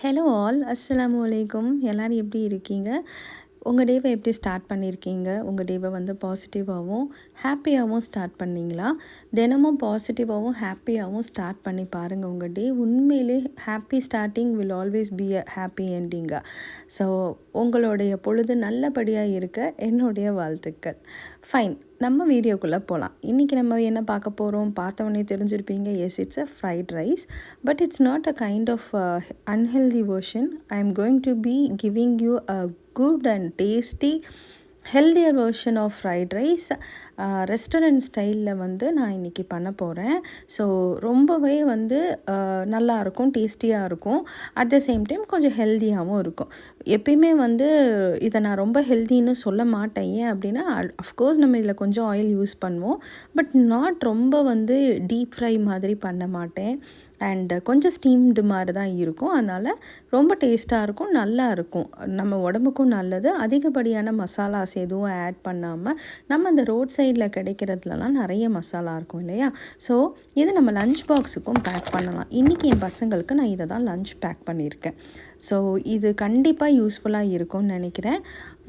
Hello all அஸ்ஸலாமு அலைக்கும். எல்லோரும் எப்படி இருக்கீங்க? உங்கள் டேவை எப்படி ஸ்டார்ட் பண்ணியிருக்கீங்க? உங்கள் டேவை வந்து பாசிட்டிவாகவும் ஹாப்பியாகவும் ஸ்டார்ட் பண்ணிங்களா? தினமும் பாசிட்டிவாகவும் ஹாப்பியாகவும் ஸ்டார்ட் பண்ணி பாருங்கள். உங்கள் டே உண்மையிலே happy starting will always be a happy எண்டிங்கா. ஸோ உங்களுடைய பொழுது நல்லபடியாக இருக்க என்னுடைய வாழ்த்துக்கள். ஃபைன், நம்ம வீடியோக்குள்ளே போகலாம். இன்றைக்கி நம்ம என்ன பார்க்க போகிறோம்? பார்த்தவொடனே தெரிஞ்சிருப்பீங்க. Yes, it's a fried rice, but it's not a kind of unhealthy version. I am going to be giving you a good and tasty healthier version of fried rice restaurant ஸ்டைலில் வந்து நான் இன்றைக்கி பண்ண போகிறேன். ஸோ ரொம்பவே வந்து நல்லாயிருக்கும், டேஸ்டியாக இருக்கும். அட் த சேம் டைம் கொஞ்சம் ஹெல்த்தியாகவும் இருக்கும். எப்பயுமே வந்து இதை நான் ரொம்ப ஹெல்த்தின்னு சொல்ல மாட்டேன். ஏன் அப்படின்னா, அஃப்கோர்ஸ் நம்ம இதில் கொஞ்சம் ஆயில் யூஸ் பண்ணுவோம், பட் நாட் ரொம்ப வந்து டீப் ஃப்ரை மாதிரி பண்ண மாட்டேன். அண்ட் கொஞ்சம் ஸ்டீம்டு மாதிரி தான் இருக்கும். அதனால் ரொம்ப டேஸ்ட்டாக இருக்கும், நல்லா இருக்கும், நம்ம உடம்புக்கும் நல்லது. அதிகப்படியான மசாலாஸ் எதுவும் ஆட் பண்ணாமல், நம்ம அந்த ரோட் சைடில் கிடைக்கிறதுலலாம் நிறைய மசாலா இருக்கும் இல்லையா? ஸோ இது நம்ம லஞ்ச் பாக்ஸுக்கும் பேக் பண்ணலாம். இன்றைக்கி என் பசங்களுக்கு நான் இதை தான் லஞ்ச் பேக் பண்ணியிருக்கேன். ஸோ இது கண்டிப்பாக யூஸ்ஃபுல்லாக இருக்கும்னு நினைக்கிறேன்.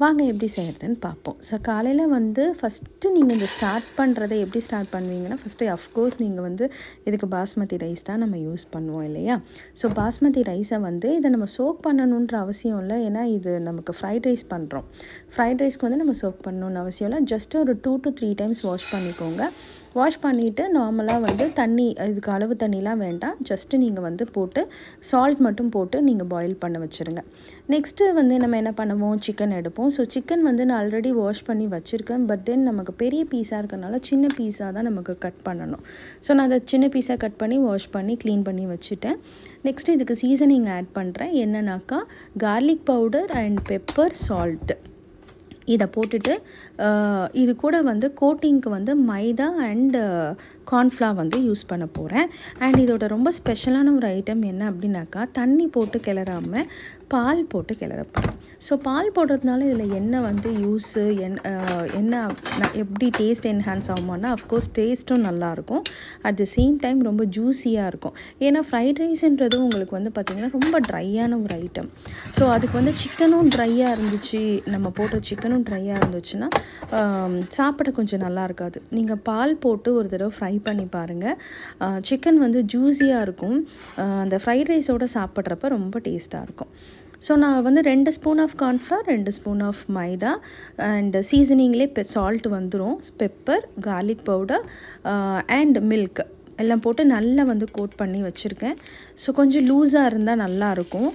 வாங்க எப்படி செய்கிறதுன்னு பார்ப்போம். ஸோ காலையில் வந்து ஃபஸ்ட்டு நீங்கள் இந்த ஸ்டார்ட் பண்ணுறதை எப்படி ஸ்டார்ட் பண்ணுவீங்கன்னா, ஃபஸ்ட்டு அஃப்கோர்ஸ் நீங்கள் வந்து இதுக்கு பாஸ்மதி ரைஸ் தான் நம்ம யூஸ் பண்ணுவோம் இல்லையா? ஸோ பாஸ்மதி ரைஸை வந்து இதை நம்ம சோக் பண்ணணுன்ற அவசியம் இல்லை. ஏன்னா இது நமக்கு ஃப்ரைட் ரைஸ் பண்ணுறோம். ஃப்ரைட் ரைஸ்க்கு வந்து நம்ம சோக் பண்ணணுன்னு அவசியம் இல்லை. ஜஸ்ட் ஒரு 2 to 3 டைம்ஸ் வாஷ் பண்ணிக்கோங்க. வாஷ் பண்ணிவிட்டு நார்மலாக வந்து தண்ணி, இதுக்கு அளவு தண்ணிலாம் வேண்டாம், ஜஸ்ட்டு நீங்கள் வந்து போட்டு சால்ட் மட்டும் போட்டு நீங்கள் பாயில் பண்ண வச்சுருங்க. நெக்ஸ்ட்டு வந்து நம்ம என்ன பண்ணுவோம், சிக்கன் எடுப்போம். ஸோ சிக்கன் வந்து நான் ஆல்ரெடி வாஷ் பண்ணி வச்சுருக்கேன். பட் தென் நமக்கு பெரிய பீஸாக இருக்கனால சின்ன பீஸாக தான் நமக்கு கட் பண்ணணும். ஸோ நான் அதை சின்ன பீஸாக கட் பண்ணி வாஷ் பண்ணி க்ளீன் பண்ணி வச்சுட்டேன். நெக்ஸ்ட்டு இதுக்கு சீசனிங் ஆட் பண்ணுறேன். என்னன்னாக்கா garlic powder and pepper, salt இதை போட்டுட்டு இது கூட வந்து கோட்டிங்க்கு வந்து மைதா அண்டு கார்ன்ஃப்ளவர் வந்து யூஸ் பண்ண போகிறேன். அண்ட் இதோட ரொம்ப ஸ்பெஷலான ஒரு ஐட்டம் என்ன அப்படின்னாக்கா, தண்ணி போட்டு கிளறாமல் பால் போட்டு கிளற போகிறேன். ஸோ பால் போடுறதுனால இதில் என்ன வந்து யூஸு, என்ன எப்படி டேஸ்ட் என்ஹான்ஸ் ஆகுமானா, அஃப்கோர்ஸ் டேஸ்ட்டும் நல்லாயிருக்கும். அட் த சேம் டைம் ரொம்ப ஜூஸியாக இருக்கும். ஏன்னா ஃப்ரைட் ரைஸ்ன்றது உங்களுக்கு வந்து பார்த்திங்கன்னா ரொம்ப ட்ரையான ஒரு ஐட்டம். ஸோ அதுக்கு வந்து சிக்கனும் ட்ரையாக இருந்துச்சு, நம்ம போடுற சிக்கனும் ட்ரையாக இருந்துச்சுன்னா சாப்பிட கொஞ்சம் நல்லா இருக்காது. நீங்கள் பால் போட்டு ஒரு தடவை ஃப்ரை பண்ணி பாருங்கள். சிக்கன் வந்து ஜூஸியாக இருக்கும். அந்த ஃப்ரைட் ரைஸோடு சாப்பிட்றப்ப ரொம்ப டேஸ்ட்டாக இருக்கும். ஸோ நான் வந்து 2 spoon of cornflour, 2 spoon of மைதா அண்ட் சீசனிங்லேயே சால்ட் வந்துடும், pepper, garlic powder and milk எல்லாம் போட்டு நல்லா வந்து கோட் பண்ணி வச்சுருக்கேன். ஸோ கொஞ்சம் லூஸாக இருந்தால் நல்லாயிருக்கும்.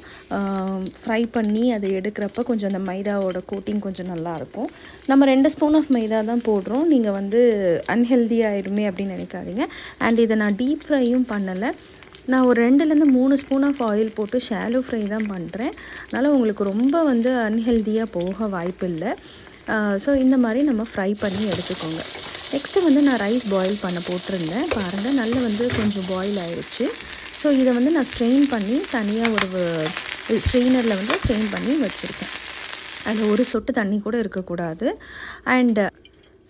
ஃப்ரை பண்ணி அதை எடுக்கிறப்ப கொஞ்சம் அந்த மைதாவோட கோட்டிங் கொஞ்சம் நல்லாயிருக்கும். நம்ம 2 ஸ்பூன் ஆஃப் மைதா தான் போடுறோம். நீங்கள் வந்து அன்ஹெல்தியாகிடுமே அப்படின்னு நினைக்காதீங்க. அண்ட் இதை நான் டீப் ஃப்ரையும் பண்ணலை. நான் ஒரு 2லேருந்து 3 ஸ்பூன் ஆஃப் ஆயில் போட்டு ஷாலோ ஃப்ரை தான் பண்ணுறேன். அதனால் உங்களுக்கு ரொம்ப வந்து அன்ஹெல்தியாக போக வாய்ப்பு இல்லை. ஸோ இந்த மாதிரி நம்ம ஃப்ரை பண்ணி எடுத்துக்கோங்க. நெக்ஸ்ட்டு வந்து நான் ரைஸ் பாயில் பண்ண போட்டிருந்தேன். பாருங்கள், நல்லா வந்து கொஞ்சம் பாயில் ஆகிடுச்சு. ஸோ இதை வந்து நான் ஸ்ட்ரெயின் பண்ணி தனியாக ஒரு ஸ்ட்ரெயினரில் வந்து ஸ்ட்ரெயின் பண்ணி வச்சுருக்கேன். அதில் ஒரு சொட்டு தண்ணி கூட இருக்கக்கூடாது. அண்டு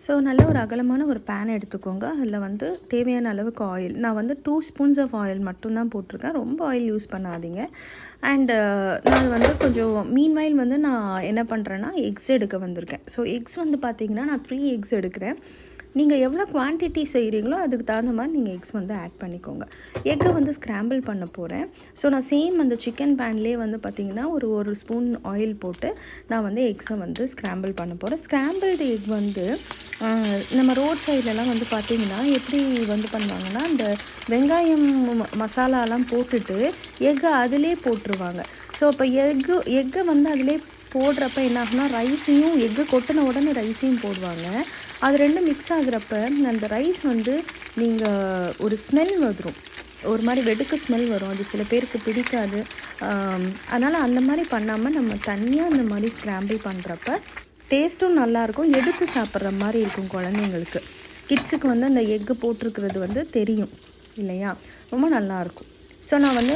ஸோ நல்ல ஒரு அகலமான ஒரு பேன் எடுத்துக்கோங்க. அதில் வந்து தேவையான அளவுக்கு ஆயில், நான் வந்து 2 ஸ்பூன்ஸ் ஆஃப் ஆயில் மட்டும்தான் போட்டிருக்கேன். ரொம்ப ஆயில் யூஸ் பண்ணாதீங்க. அண்டு நான் வந்து கொஞ்சம் மீன்வைல் வந்து நான் என்ன பண்ணுறேன்னா, எக்ஸ் எடுக்க வந்திருக்கேன். ஸோ எக்ஸ் வந்து பார்த்திங்கன்னா நான் 3 எக்ஸ் எடுக்கிறேன். நீங்கள் எவ்வளோ குவான்டிட்டி செய்கிறீங்களோ அதுக்கு தகுந்த மாதிரி நீங்கள் எக்ஸ் வந்து ஆட் பண்ணிக்கோங்க. எக்கை வந்து ஸ்க்ராம்பிள் பண்ண போகிறேன். ஸோ நான் சேம் அந்த சிக்கன் பேன்லேயே வந்து பார்த்திங்கன்னா ஒரு ஸ்பூன் ஆயில் போட்டு நான் வந்து எக்ஸை வந்து ஸ்க்ராம்பிள் பண்ண போகிறேன். ஸ்க்ராம்பிள்டு எக் வந்து நம்ம ரோட் சைட்லலாம் வந்து பார்த்திங்கன்னா எப்படி வந்து பண்ணுவாங்கன்னா, அந்த வெங்காயம் மசாலாலாம் போட்டுட்டு எக்கை அதிலே போட்டுருவாங்க. ஸோ அப்போ எக்கை வந்து அதிலே போடுறப்ப என்ன ஆகுனா, ரைஸையும் எக்கு கொட்டின உடனே ரைஸையும் போடுவாங்க. அது ரெண்டும் மிக்ஸ் ஆகுறப்ப அந்த ரைஸ் வந்து நீங்கள் ஒரு ஸ்மெல் வந்துடும், ஒரு மாதிரி வெடுக்கு ஸ்மெல் வரும். அது சில பேருக்கு பிடிக்காது. அதனால் அந்த மாதிரி பண்ணாமல் நம்ம தனியாக அந்த மாதிரி ஸ்க்ராம்பிள் பண்ணுறப்ப டேஸ்ட்டும் நல்லாயிருக்கும், எடுத்து சாப்பிட்ற மாதிரி இருக்கும் குழந்தைங்களுக்கு. கிட்ஸுக்கு வந்து அந்த எக்கு போட்டிருக்கிறது வந்து தெரியும் இல்லையா, ரொம்ப நல்லாயிருக்கும். ஸோ நான் வந்து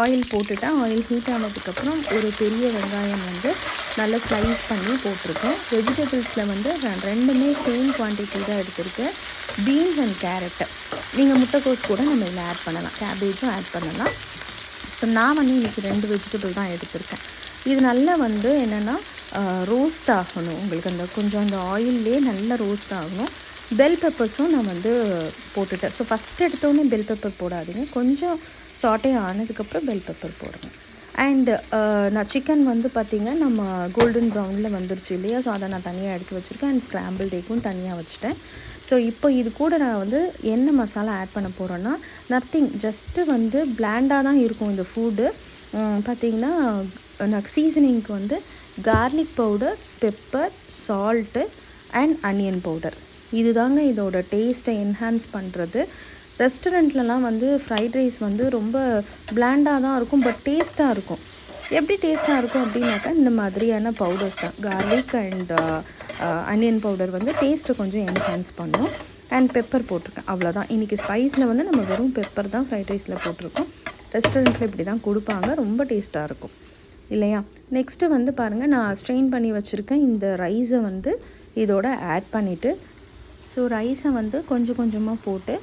ஆயில் போட்டுட்டேன். ஆயில் ஹீட் ஆனதுக்கப்புறம் ஒரு பெரிய வெங்காயம் வந்து நல்லா ஸ்லைஸ் பண்ணி போட்டிருக்கேன். வெஜிடபிள்ஸில் வந்து நான் 2மே சேம் குவான்டிட்டி தான் எடுத்திருக்கேன். பீன்ஸ் அண்ட் கேரட்டு, நீங்கள் முட்டைக்கோஸ் கூட நம்ம இதில் ஆட் பண்ணலாம், கேபேஜும் ஆட் பண்ணலாம். ஸோ நான் வந்து இன்றைக்கி 2 வெஜிடபிள் தான் எடுத்திருக்கேன். இது நல்லா வந்து என்னென்னா ரோஸ்ட் ஆகணும். உங்களுக்கு அந்த கொஞ்சம் அந்த ஆயில்லே நல்லா ரோஸ்ட் ஆகணும். பெல் பெப்பர்ஸும் நான் வந்து போட்டுட்டேன். ஸோ ஃபஸ்ட்டு எடுத்தோடனே பெல் பெப்பர் போடாதீங்க, கொஞ்சம் சாட்டே ஆனதுக்கப்புறம் பெல் பெப்பர் போடுங்க. அண்டு நான் சிக்கன் வந்து பார்த்திங்க நம்ம கோல்டன் ப்ரௌனில் வந்துருச்சு இல்லையா, ஸோ அதை நான் தனியாக எடுத்து வச்சுருக்கேன். அண்ட் ஸ்க்ராம்பிள் எக்கும் தனியாக வச்சுட்டேன். ஸோ இப்போ இது கூட நான் வந்து என்ன மசாலா ஆட் பண்ண போகிறேன்னா, நத்திங், ஜஸ்ட்டு வந்து பிளாண்டாக தான் இருக்கும் இந்த ஃபுட்டு. பார்த்திங்கன்னா நான் சீசனிங்க்கு வந்து garlic powder, pepper, salt and onion powder, இது தாங்க இதோட டேஸ்ட்டை என்ஹான்ஸ் பண்ணுறது. ரெஸ்டாரண்ட்லலாம் வந்து ஃப்ரைட் ரைஸ் வந்து ரொம்ப பிளாண்டாக தான் இருக்கும், பட் டேஸ்ட்டாக இருக்கும். எப்படி டேஸ்ட்டாக இருக்கும் அப்படின்னாக்கா இந்த மாதிரியான பவுடர்ஸ் தான். கார்லிக் அண்ட் அனியன் பவுடர் வந்து டேஸ்ட்டை கொஞ்சம் என்ஹான்ஸ் பண்ணும். அண்ட் பெப்பர் போட்டிருக்கேன், அவ்வளோதான். இன்றைக்கி ஸ்பைஸில் வந்து நம்ம வெறும் பெப்பர் தான் ஃப்ரைட் ரைஸில் போட்டிருக்கோம். ரெஸ்டாரண்ட்டில் இப்படி தான் கொடுப்பாங்க, ரொம்ப டேஸ்ட்டாக இருக்கும் இல்லையா. நெக்ஸ்ட்டு வந்து பாருங்கள், நான் ஸ்ட்ரெயின் பண்ணி வச்சுருக்கேன் இந்த ரைஸை வந்து இதோட ஆட் பண்ணிவிட்டு, ஸோ ரைஸை வந்து கொஞ்சம் கொஞ்சமாக போட்டு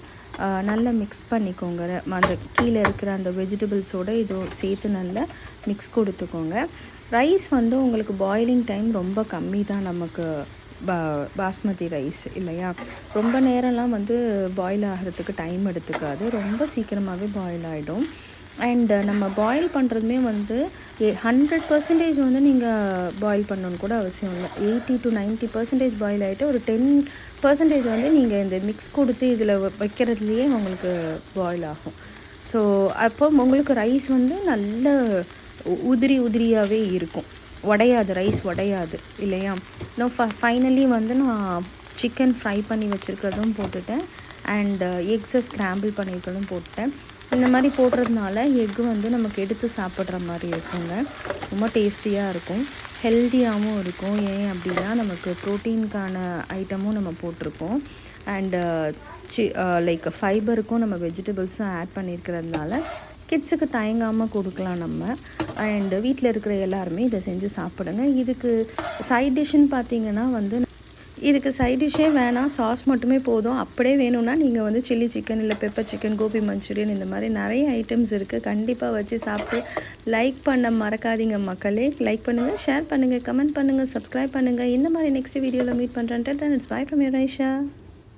நல்லா மிக்ஸ் பண்ணிக்கோங்க. அந்த கீழே இருக்கிற அந்த வெஜிடபிள்ஸோடு இதோ சேர்த்து நல்லா மிக்ஸ் கொடுத்துக்கோங்க. ரைஸ் வந்து உங்களுக்கு பாயிலிங் டைம் ரொம்ப கம்மி தான் நமக்கு பாஸ்மதி ரைஸ் இல்லையா. ரொம்ப நேரம்லாம் வந்து பாயில் ஆகிறதுக்கு டைம் எடுத்துக்காது, ரொம்ப சீக்கிரமாகவே பாயில் ஆகிடும். அண்ட் நம்ம பாயில் பண்ணுறதுமே வந்து 100% வந்து நீங்கள் பாயில் பண்ணணுன்னு கூட அவசியம் இல்லை. 80 to 90% பாயில் ஆகிட்டு ஒரு 10% வந்து நீங்கள் இந்த மிக்ஸ் கொடுத்து இதில் வைக்கிறதுலையே உங்களுக்கு பாயில் ஆகும். ஸோ அப்போ உங்களுக்கு ரைஸ் வந்து நல்ல உதிரியாகவே இருக்கும், உடையாது, ரைஸ் உடையாது இல்லையா. நான் ஃபைனலி வந்து நான் சிக்கன் ஃப்ரை பண்ணி வச்சுருக்கிறதும் போட்டுட்டேன். அண்ட் எக்ஸை ஸ்க்ராம்பிள் பண்ணியிருக்கிறதும் போட்டுட்டேன். இந்த மாதிரி போடுறதுனால எக்கு வந்து நமக்கு எடுத்து சாப்பிட்ற மாதிரி இருக்குங்க, ரொம்ப டேஸ்டியாக இருக்கும், ஹெல்த்தியாகவும் இருக்கும். ஏன் அப்படின்னா நமக்கு ப்ரோட்டீனுக்கான ஐட்டமும் நம்ம போட்டிருக்கோம். அண்டு லைக் ஃபைபருக்கும் நம்ம வெஜிடபிள்ஸும் ஆட் பண்ணியிருக்கிறதுனால கிட்ஸுக்கு தயங்காமல் கொடுக்கலாம் நம்ம. அண்டு வீட்டில் இருக்கிற எல்லாருமே இதை செஞ்சு சாப்பிடுங்க. இதுக்கு சைட் டிஷ்ஷுன்னு பார்த்தீங்கன்னா வந்து இதுக்கு சைட் டிஷ்ஷே வேணாம், சாஸ் மட்டுமே போதும். அப்படியே வேணும்னா நீங்கள் வந்து சில்லி சிக்கன் இல்லை பெப்பர் சிக்கன், கோபி மஞ்சூரியன், இந்த மாதிரி நிறைய ஐட்டம்ஸ் இருக்குது. கண்டிப்பாக வச்சு சாப்பிட்டு லைக் பண்ண மறக்காதீங்க மக்களே. லைக் பண்ணுங்கள், ஷேர் பண்ணுங்கள், கமெண்ட் பண்ணுங்கள், சப்ஸ்கிரைப் பண்ணுங்கள். இந்த மாதிரி நெக்ஸ்ட் வீடியோவில் மீட் பண்ணுறேன். Then it's by from your Aisha.